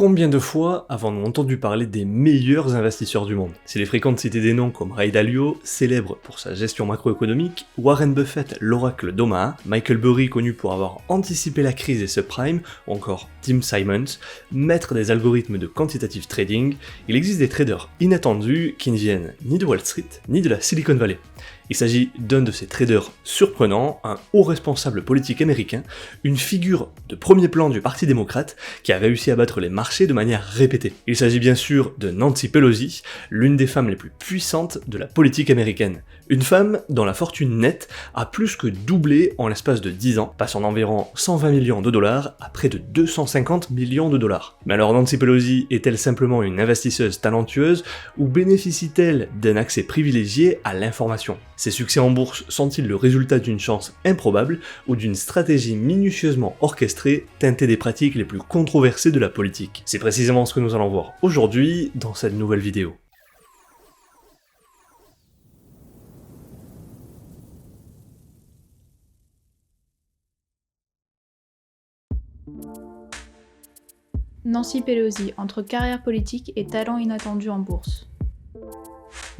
Combien de fois avons-nous entendu parler des meilleurs investisseurs du monde? S'il est fréquent de citer des noms comme Ray Dalio, célèbre pour sa gestion macroéconomique, Warren Buffett, l'oracle d'Omaha, Michael Burry connu pour avoir anticipé la crise et subprime, ou encore Tim Simons, maître des algorithmes de quantitative trading, il existe des traders inattendus qui ne viennent ni de Wall Street, ni de la Silicon Valley. Il s'agit d'un de ces traders surprenants, un haut responsable politique américain, une figure de premier plan du Parti démocrate qui a réussi à battre les marchés de manière répétée. Il s'agit bien sûr de Nancy Pelosi, l'une des femmes les plus puissantes de la politique américaine. Une femme dont la fortune nette a plus que doublé en l'espace de 10 ans, passant d'environ 120 millions de dollars à près de 250 millions de dollars. Mais alors Nancy Pelosi est-elle simplement une investisseuse talentueuse ou bénéficie-t-elle d'un accès privilégié à l'information? Ses succès en bourse sont-ils le résultat d'une chance improbable ou d'une stratégie minutieusement orchestrée teintée des pratiques les plus controversées de la politique? C'est précisément ce que nous allons voir aujourd'hui dans cette nouvelle vidéo. Nancy Pelosi, entre carrière politique et talent inattendu en bourse.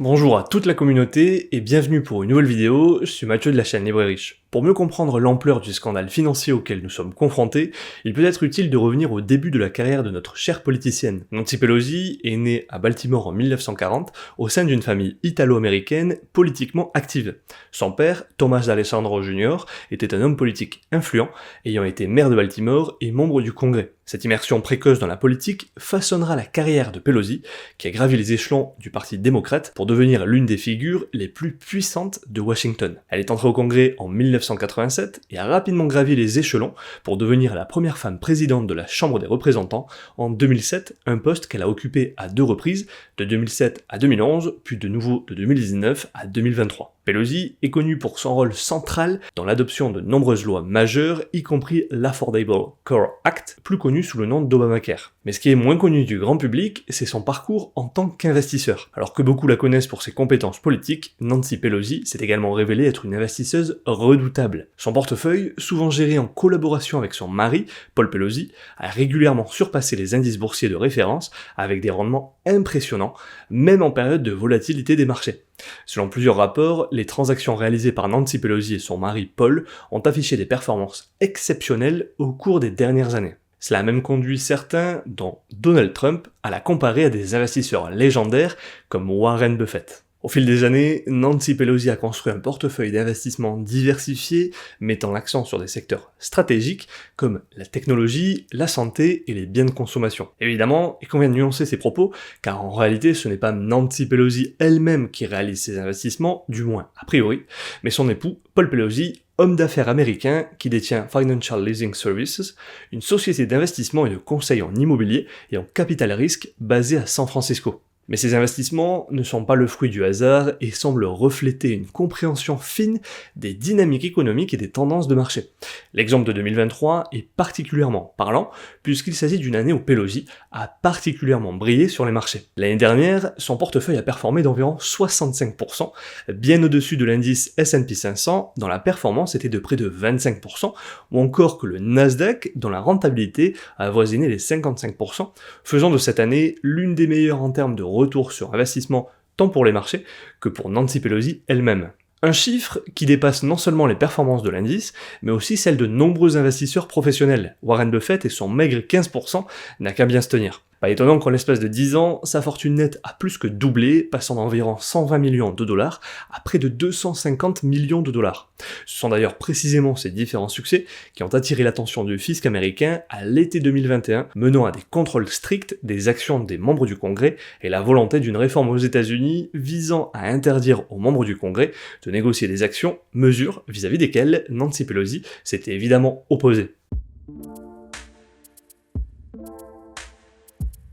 Bonjour à toute la communauté et bienvenue pour une nouvelle vidéo, je suis Mathieu de la chaîne Libre et Riche. Pour mieux comprendre l'ampleur du scandale financier auquel nous sommes confrontés, il peut être utile de revenir au début de la carrière de notre chère politicienne. Nancy Pelosi est née à Baltimore en 1940 au sein d'une famille italo-américaine politiquement active. Son père, Thomas Alessandro Jr., était un homme politique influent, ayant été maire de Baltimore et membre du Congrès. Cette immersion précoce dans la politique façonnera la carrière de Pelosi, qui a gravi les échelons du Parti démocrate pour devenir l'une des figures les plus puissantes de Washington. Elle est entrée au Congrès en 1987 et a rapidement gravi les échelons pour devenir la première femme présidente de la Chambre des représentants en 2007, un poste qu'elle a occupé à 2 reprises, de 2007 à 2011, puis de nouveau de 2019 à 2023. Pelosi est connue pour son rôle central dans l'adoption de nombreuses lois majeures, y compris l'Affordable Care Act, plus connu sous le nom d'Obamacare. Mais ce qui est moins connu du grand public, c'est son parcours en tant qu'investisseur. Alors que beaucoup la connaissent pour ses compétences politiques, Nancy Pelosi s'est également révélée être une investisseuse redoutable. Son portefeuille, souvent géré en collaboration avec son mari, Paul Pelosi, a régulièrement surpassé les indices boursiers de référence avec des rendements impressionnants, même en période de volatilité des marchés. Selon plusieurs rapports, les transactions réalisées par Nancy Pelosi et son mari Paul ont affiché des performances exceptionnelles au cours des dernières années. Cela a même conduit certains, dont Donald Trump, à la comparer à des investisseurs légendaires comme Warren Buffett. Au fil des années, Nancy Pelosi a construit un portefeuille d'investissement diversifié, mettant l'accent sur des secteurs stratégiques comme la technologie, la santé et les biens de consommation. Évidemment, il convient de nuancer ces propos, car en réalité ce n'est pas Nancy Pelosi elle-même qui réalise ces investissements, du moins a priori, mais son époux, Paul Pelosi, homme d'affaires américain qui détient Financial Leasing Services, une société d'investissement et de conseil en immobilier et en capital risque basée à San Francisco. Mais ces investissements ne sont pas le fruit du hasard et semblent refléter une compréhension fine des dynamiques économiques et des tendances de marché. L'exemple de 2023 est particulièrement parlant puisqu'il s'agit d'une année où Pelosi a particulièrement brillé sur les marchés. L'année dernière, son portefeuille a performé d'environ 65%, bien au-dessus de l'indice S&P 500 dont la performance était de près de 25%, ou encore que le Nasdaq dont la rentabilité a avoisiné les 55%, faisant de cette année l'une des meilleures en termes de retour sur investissement tant pour les marchés que pour Nancy Pelosi elle-même. Un chiffre qui dépasse non seulement les performances de l'indice, mais aussi celles de nombreux investisseurs professionnels. Warren Buffett et son maigre 15% n'a qu'à bien se tenir. Pas étonnant qu'en l'espace de 10 ans, sa fortune nette a plus que doublé, passant d'environ 120 millions de dollars à près de 250 millions de dollars. Ce sont d'ailleurs précisément ces différents succès qui ont attiré l'attention du fisc américain à l'été 2021, menant à des contrôles stricts des actions des membres du Congrès et la volonté d'une réforme aux États-Unis visant à interdire aux membres du Congrès de négocier des actions, mesures vis-à-vis desquelles Nancy Pelosi s'était évidemment opposée.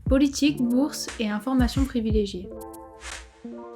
Politique, bourse et informations privilégiées.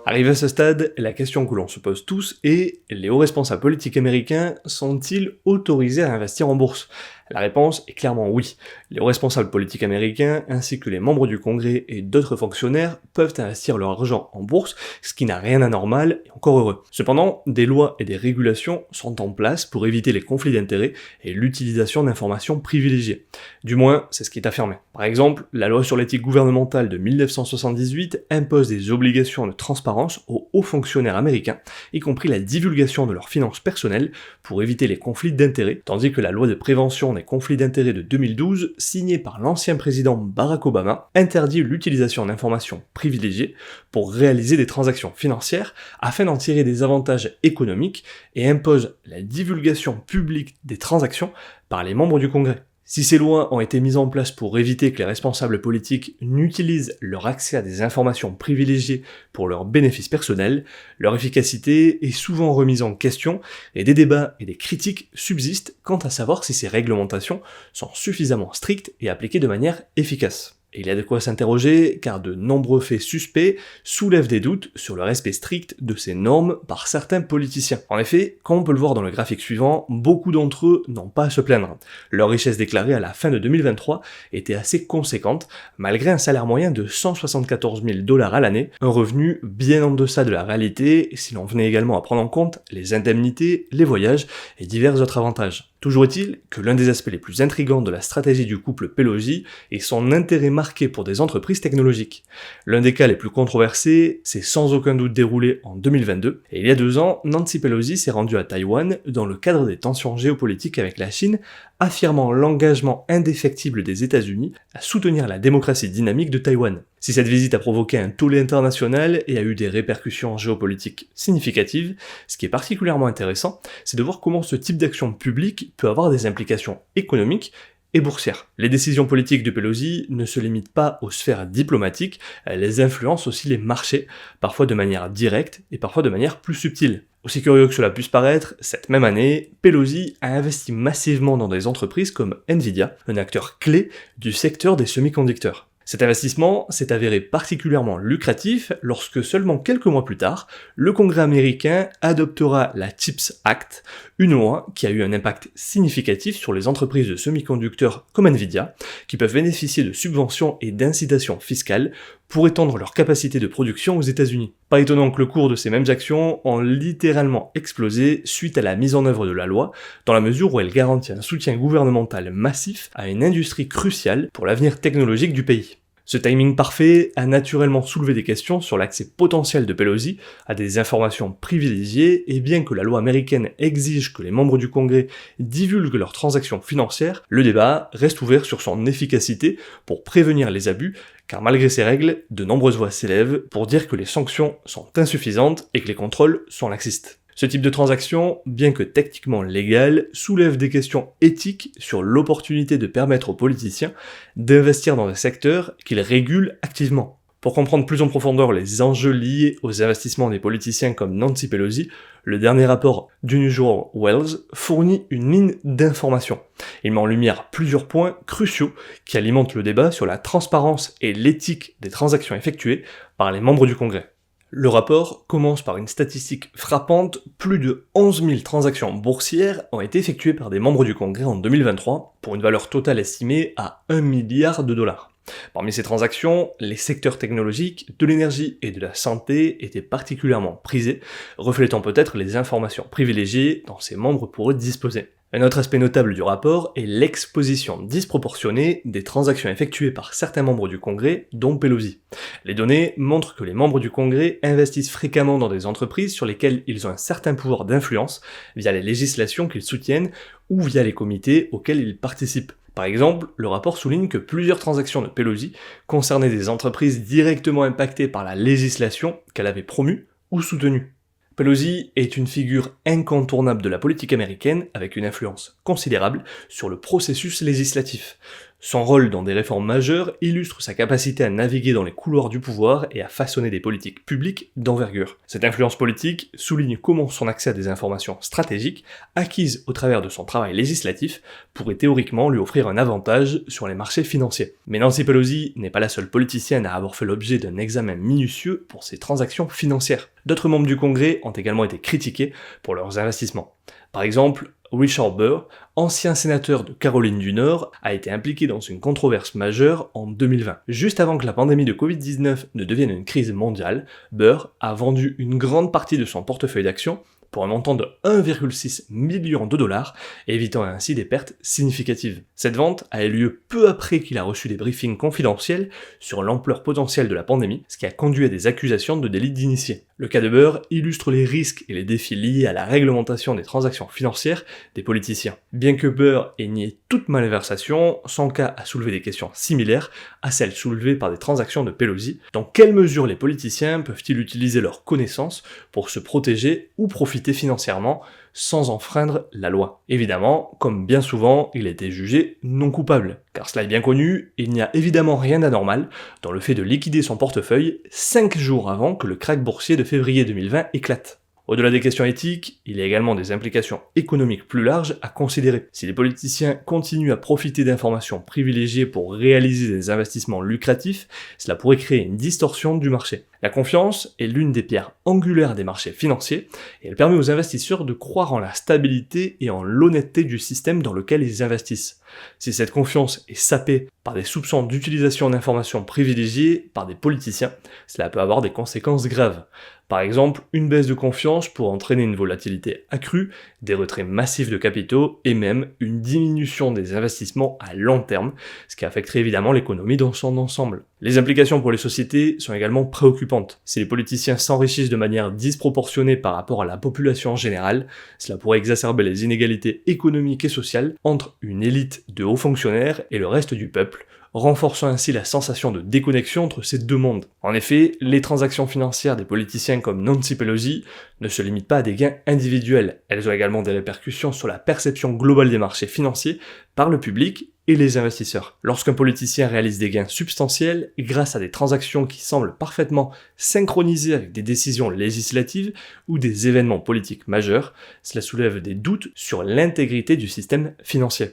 Arrivé à ce stade, la question que l'on se pose tous est: les hauts responsables politiques américains sont-ils autorisés à investir en bourse? La réponse est clairement oui. Les responsables politiques américains ainsi que les membres du Congrès et d'autres fonctionnaires peuvent investir leur argent en bourse, ce qui n'a rien d'anormal et encore heureux. Cependant, des lois et des régulations sont en place pour éviter les conflits d'intérêts et l'utilisation d'informations privilégiées. Du moins, c'est ce qui est affirmé. Par exemple, la loi sur l'éthique gouvernementale de 1978 impose des obligations de transparence aux hauts fonctionnaires américains, y compris la divulgation de leurs finances personnelles pour éviter les conflits d'intérêts, tandis que la loi de prévention des conflits d'intérêts de 2012, signée par l'ancien président Barack Obama, interdit l'utilisation d'informations privilégiées pour réaliser des transactions financières afin d'en tirer des avantages économiques et impose la divulgation publique des transactions par les membres du Congrès. Si ces lois ont été mises en place pour éviter que les responsables politiques n'utilisent leur accès à des informations privilégiées pour leurs bénéfices personnels, leur efficacité est souvent remise en question et des débats et des critiques subsistent quant à savoir si ces réglementations sont suffisamment strictes et appliquées de manière efficace. Et il y a de quoi s'interroger, car de nombreux faits suspects soulèvent des doutes sur le respect strict de ces normes par certains politiciens. En effet, comme on peut le voir dans le graphique suivant, beaucoup d'entre eux n'ont pas à se plaindre. Leur richesse déclarée à la fin de 2023 était assez conséquente, malgré un salaire moyen de 174 000 $ à l'année, un revenu bien en deçà de la réalité, si l'on venait également à prendre en compte les indemnités, les voyages et divers autres avantages. Toujours est-il que l'un des aspects les plus intrigants de la stratégie du couple Pelosi est son intérêt marqué pour des entreprises technologiques. L'un des cas les plus controversés s'est sans aucun doute déroulé en 2022, et il y a 2 ans, Nancy Pelosi s'est rendue à Taïwan dans le cadre des tensions géopolitiques avec la Chine, affirmant l'engagement indéfectible des États-Unis à soutenir la démocratie dynamique de Taïwan. Si cette visite a provoqué un tollé international et a eu des répercussions géopolitiques significatives, ce qui est particulièrement intéressant, c'est de voir comment ce type d'action publique peut avoir des implications économiques et boursières. Les décisions politiques de Pelosi ne se limitent pas aux sphères diplomatiques, elles influencent aussi les marchés, parfois de manière directe et parfois de manière plus subtile. Aussi curieux que cela puisse paraître, cette même année, Pelosi a investi massivement dans des entreprises comme Nvidia, un acteur clé du secteur des semi-conducteurs. Cet investissement s'est avéré particulièrement lucratif lorsque seulement quelques mois plus tard, le Congrès américain adoptera la CHIPS Act, une loi qui a eu un impact significatif sur les entreprises de semi-conducteurs comme Nvidia, qui peuvent bénéficier de subventions et d'incitations fiscales pour étendre leur capacité de production aux États-Unis. Pas étonnant que le cours de ces mêmes actions ont littéralement explosé suite à la mise en œuvre de la loi, dans la mesure où elle garantit un soutien gouvernemental massif à une industrie cruciale pour l'avenir technologique du pays. Ce timing parfait a naturellement soulevé des questions sur l'accès potentiel de Pelosi à des informations privilégiées, et bien que la loi américaine exige que les membres du Congrès divulguent leurs transactions financières, le débat reste ouvert sur son efficacité pour prévenir les abus, car malgré ces règles, de nombreuses voix s'élèvent pour dire que les sanctions sont insuffisantes et que les contrôles sont laxistes. Ce type de transaction, bien que techniquement légal, soulève des questions éthiques sur l'opportunité de permettre aux politiciens d'investir dans des secteurs qu'ils régulent activement. Pour comprendre plus en profondeur les enjeux liés aux investissements des politiciens comme Nancy Pelosi, le dernier rapport d'Unusual Wells fournit une ligne d'information. Il met en lumière plusieurs points cruciaux qui alimentent le débat sur la transparence et l'éthique des transactions effectuées par les membres du Congrès. Le rapport commence par une statistique frappante, plus de 11 000 transactions boursières ont été effectuées par des membres du Congrès en 2023, pour une valeur totale estimée à 1 milliard de dollars. Parmi ces transactions, les secteurs technologiques, de l'énergie et de la santé étaient particulièrement prisés, reflétant peut-être les informations privilégiées dont ces membres pourraient disposer. Un autre aspect notable du rapport est l'exposition disproportionnée des transactions effectuées par certains membres du Congrès, dont Pelosi. Les données montrent que les membres du Congrès investissent fréquemment dans des entreprises sur lesquelles ils ont un certain pouvoir d'influence via les législations qu'ils soutiennent ou via les comités auxquels ils participent. Par exemple, le rapport souligne que plusieurs transactions de Pelosi concernaient des entreprises directement impactées par la législation qu'elle avait promue ou soutenue. Pelosi est une figure incontournable de la politique américaine avec une influence considérable sur le processus législatif. Son rôle dans des réformes majeures illustre sa capacité à naviguer dans les couloirs du pouvoir et à façonner des politiques publiques d'envergure. Cette influence politique souligne comment son accès à des informations stratégiques, acquises au travers de son travail législatif, pourrait théoriquement lui offrir un avantage sur les marchés financiers. Mais Nancy Pelosi n'est pas la seule politicienne à avoir fait l'objet d'un examen minutieux pour ses transactions financières. D'autres membres du Congrès ont également été critiqués pour leurs investissements. Par exemple, Richard Burr, ancien sénateur de Caroline du Nord, a été impliqué dans une controverse majeure en 2020. Juste avant que la pandémie de Covid-19 ne devienne une crise mondiale, Burr a vendu une grande partie de son portefeuille d'actions pour un montant de 1,6 million de dollars, évitant ainsi des pertes significatives. Cette vente a eu lieu peu après qu'il a reçu des briefings confidentiels sur l'ampleur potentielle de la pandémie, ce qui a conduit à des accusations de délit d'initié. Le cas de Burr illustre les risques et les défis liés à la réglementation des transactions financières des politiciens. Bien que Burr ait nié toute malversation, son cas a soulevé des questions similaires à celles soulevées par des transactions de Pelosi. Dans quelle mesure les politiciens peuvent-ils utiliser leurs connaissances pour se protéger ou profiter financièrement sans enfreindre la loi? Évidemment, comme bien souvent, il a été jugé non coupable, car cela est bien connu, il n'y a évidemment rien d'anormal dans le fait de liquider son portefeuille 5 jours avant que le krach boursier de février 2020 éclate. Au-delà des questions éthiques, il y a également des implications économiques plus larges à considérer. Si les politiciens continuent à profiter d'informations privilégiées pour réaliser des investissements lucratifs, cela pourrait créer une distorsion du marché. La confiance est l'une des pierres angulaires des marchés financiers et elle permet aux investisseurs de croire en la stabilité et en l'honnêteté du système dans lequel ils investissent. Si cette confiance est sapée par des soupçons d'utilisation d'informations privilégiées par des politiciens, cela peut avoir des conséquences graves. Par exemple, une baisse de confiance pourrait entraîner une volatilité accrue, des retraits massifs de capitaux et même une diminution des investissements à long terme, ce qui affecterait évidemment l'économie dans son ensemble. Les implications pour les sociétés sont également préoccupantes. Si les politiciens s'enrichissent de manière disproportionnée par rapport à la population en général, cela pourrait exacerber les inégalités économiques et sociales entre une élite de hauts fonctionnaires et le reste du peuple, renforçant ainsi la sensation de déconnexion entre ces deux mondes. En effet, les transactions financières des politiciens comme Nancy Pelosi ne se limitent pas à des gains individuels, elles ont également des répercussions sur la perception globale des marchés financiers par le public et les investisseurs. Lorsqu'un politicien réalise des gains substantiels grâce à des transactions qui semblent parfaitement synchronisées avec des décisions législatives ou des événements politiques majeurs, cela soulève des doutes sur l'intégrité du système financier.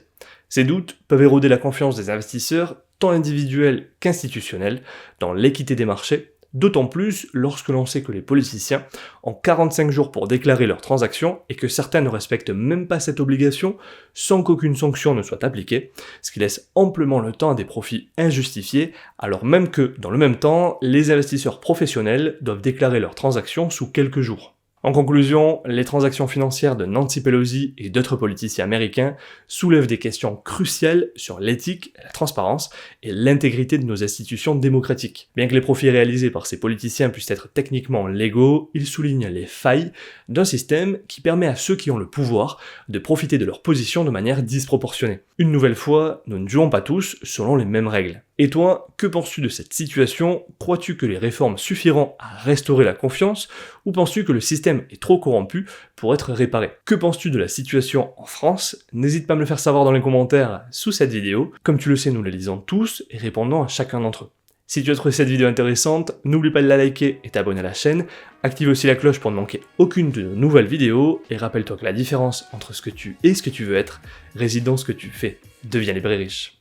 Ces doutes peuvent éroder la confiance des investisseurs, tant individuels qu'institutionnels, dans l'équité des marchés, d'autant plus lorsque l'on sait que les politiciens ont 45 jours pour déclarer leurs transactions et que certains ne respectent même pas cette obligation sans qu'aucune sanction ne soit appliquée, ce qui laisse amplement le temps à des profits injustifiés, alors même que, dans le même temps, les investisseurs professionnels doivent déclarer leurs transactions sous quelques jours. En conclusion, les transactions financières de Nancy Pelosi et d'autres politiciens américains soulèvent des questions cruciales sur l'éthique, la transparence et l'intégrité de nos institutions démocratiques. Bien que les profits réalisés par ces politiciens puissent être techniquement légaux, ils soulignent les failles d'un système qui permet à ceux qui ont le pouvoir de profiter de leur position de manière disproportionnée. Une nouvelle fois, nous ne jouons pas tous selon les mêmes règles. Et toi, que penses-tu de cette situation? Crois-tu que les réformes suffiront à restaurer la confiance ou penses-tu que le système est trop corrompu pour être réparé? Que penses-tu de la situation en France? N'hésite pas à me le faire savoir dans les commentaires sous cette vidéo. Comme tu le sais, nous la lisons tous et répondons à chacun d'entre eux. Si tu as trouvé cette vidéo intéressante, n'oublie pas de la liker et t'abonner à la chaîne. Active aussi la cloche pour ne manquer aucune de nos nouvelles vidéos. Et rappelle-toi que la différence entre ce que tu es et ce que tu veux être réside dans ce que tu fais. Deviens libre et riche.